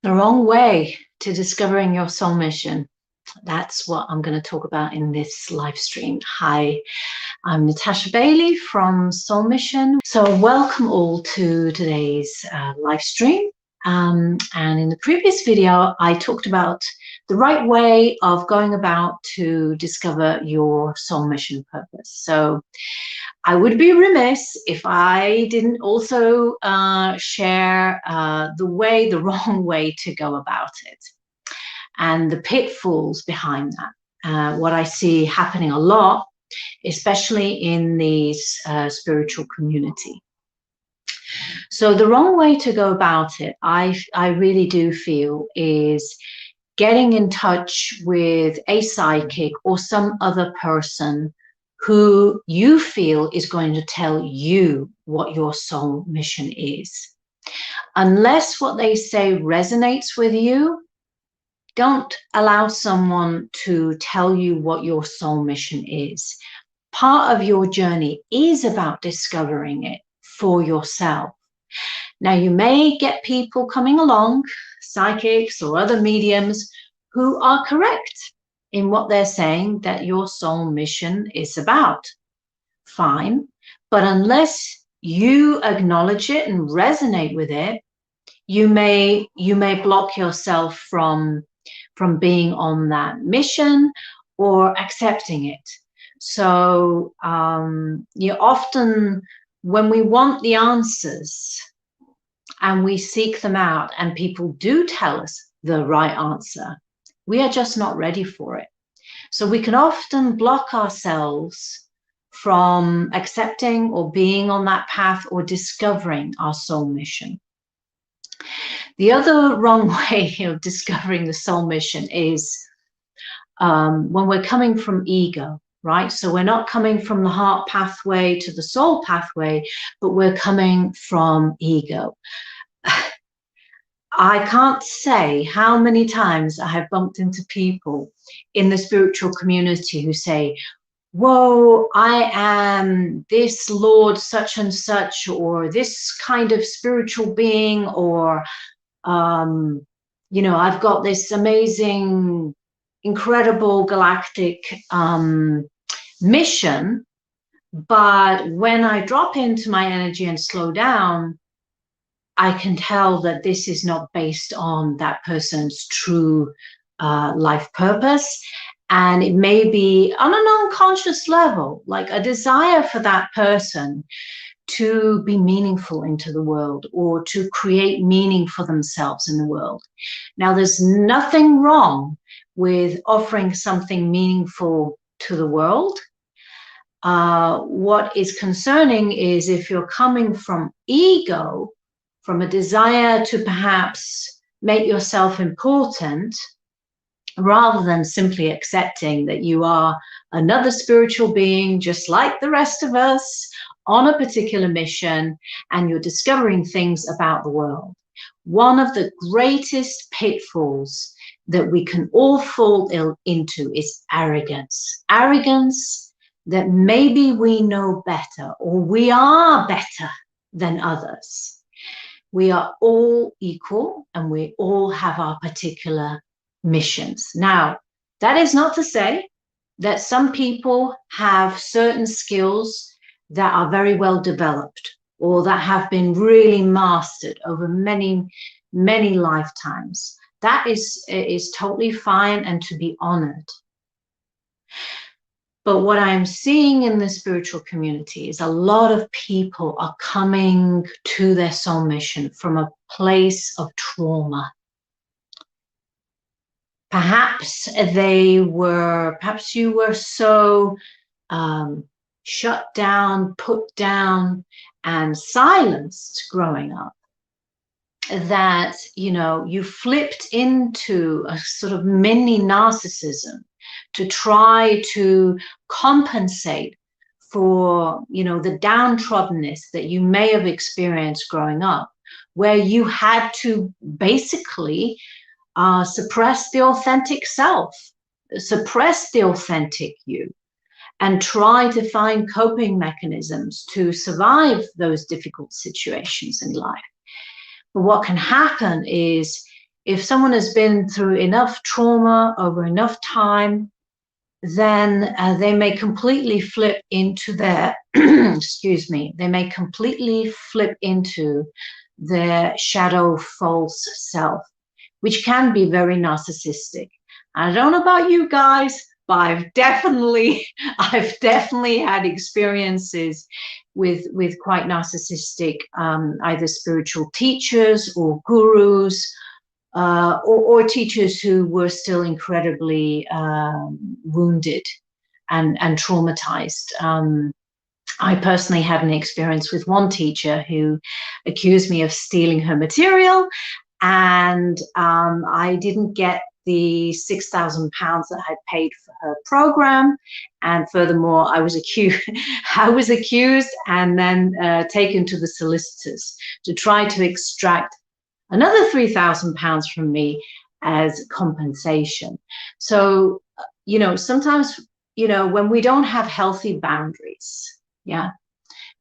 The wrong way to discovering your soul mission. That's what I'm going to talk about in this live stream. Hi, I'm Natasha Bailey from Soul Mission. So welcome all to today's live stream. And in the previous video, I talked about the right way of going about to discover your soul mission purpose. So I would be remiss if I didn't also share the wrong way to go about it and the pitfalls behind that. What I see happening a lot, especially in these spiritual community. So the wrong way to go about it, I really do feel, is getting in touch with a psychic or some other person who you feel is going to tell you what your soul mission is. Unless what they say resonates with you, don't allow someone to tell you what your soul mission is. Part of your journey is about discovering it for yourself. Now, you may get people coming along, psychics or other mediums, who are correct in what they're saying that your soul mission is about. Fine. But unless you acknowledge it and resonate with it, you may block yourself from being on that mission or accepting it. So you often, when we want the answers and we seek them out and people do tell us the right answer, we are just not ready for it. So we can often block ourselves from accepting or being on that path or discovering our soul mission. The other wrong way of discovering the soul mission is when we're coming from ego, right? So we're not coming from the heart pathway to the soul pathway, but we're coming from ego. I can't say how many times I have bumped into people in the spiritual community who say, whoa, I am this Lord such and such, or this kind of spiritual being, or, you know, I've got this amazing, incredible galactic mission. But when I drop into my energy and slow down, I can tell that this is not based on that person's true life purpose. And it may be on an unconscious level, like a desire for that person to be meaningful into the world or to create meaning for themselves in the world. Now, there's nothing wrong with offering something meaningful to the world. What is concerning is if you're coming from ego, from a desire to perhaps make yourself important, rather than simply accepting that you are another spiritual being just like the rest of us on a particular mission, and you're discovering things about the world. One of the greatest pitfalls that we can all fall into is arrogance. Arrogance that maybe we know better or we are better than others. We are all equal and we all have our particular missions. Now, that is not to say that some people have certain skills that are very well developed or that have been really mastered over many, many lifetimes. That is totally fine and to be honored. But what I'm seeing in the spiritual community is a lot of people are coming to their soul mission from a place of trauma. Perhaps you were so shut down, put down, and silenced growing up that, you know, you flipped into a sort of mini narcissism to try to compensate for, you know, the downtroddenness that you may have experienced growing up, where you had to basically suppress the authentic self, suppress the authentic you, and try to find coping mechanisms to survive those difficult situations in life. But what can happen is if someone has been through enough trauma over enough time, then they may completely flip into their, excuse me, they may completely flip into their shadow false self, which can be very narcissistic. I don't know about you guys, but I've definitely had experiences with quite narcissistic, either spiritual teachers or gurus, or teachers who were still incredibly wounded and traumatized. I personally had an experience with one teacher who accused me of stealing her material, and I didn't get the £6,000 that I paid for her program, and furthermore, I was accused and then taken to the solicitors to try to extract another £3,000 from me as compensation. So, sometimes, when we don't have healthy boundaries,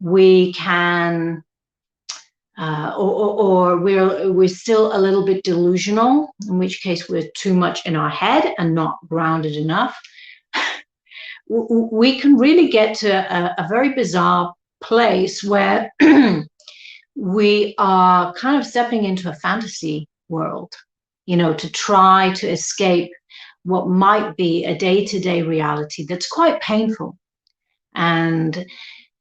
we can, or we're still a little bit delusional, in which case we're too much in our head and not grounded enough. We can really get to a very bizarre place where we are kind of stepping into a fantasy world, to try to escape what might be a day-to-day reality that's quite painful. And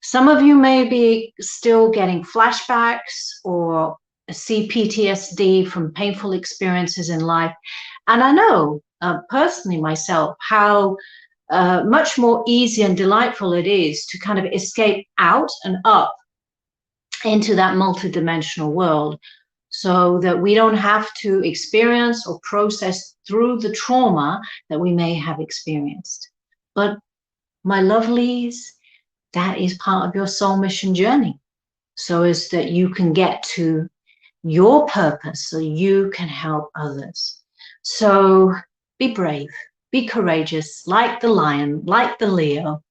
some of you may be still getting flashbacks or see PTSD from painful experiences in life. And I know personally myself how much more easy and delightful it is to kind of escape out and up into that multidimensional world, so that we don't have to experience or process through the trauma that we may have experienced. But my lovelies, that is part of your soul mission journey, so as that you can get to your purpose, so you can help others. So be brave, be courageous, like the lion, like the Leo,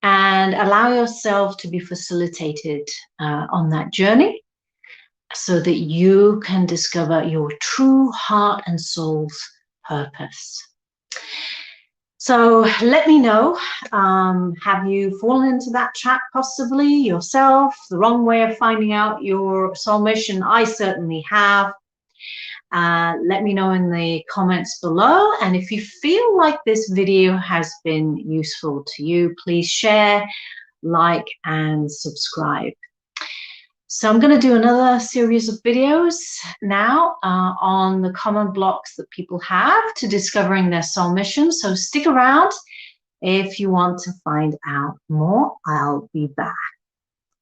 and allow yourself to be facilitated on that journey, so that you can discover your true heart and soul's purpose. So let me know, have you fallen into that trap possibly yourself, the wrong way of finding out your soul mission? I certainly have. Let me know in the comments below, and if you feel like this video has been useful to you, please share, like, and subscribe. So I'm going to do another series of videos now on the common blocks that people have to discovering their soul mission. So stick around if you want to find out more. I'll be back.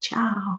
Ciao.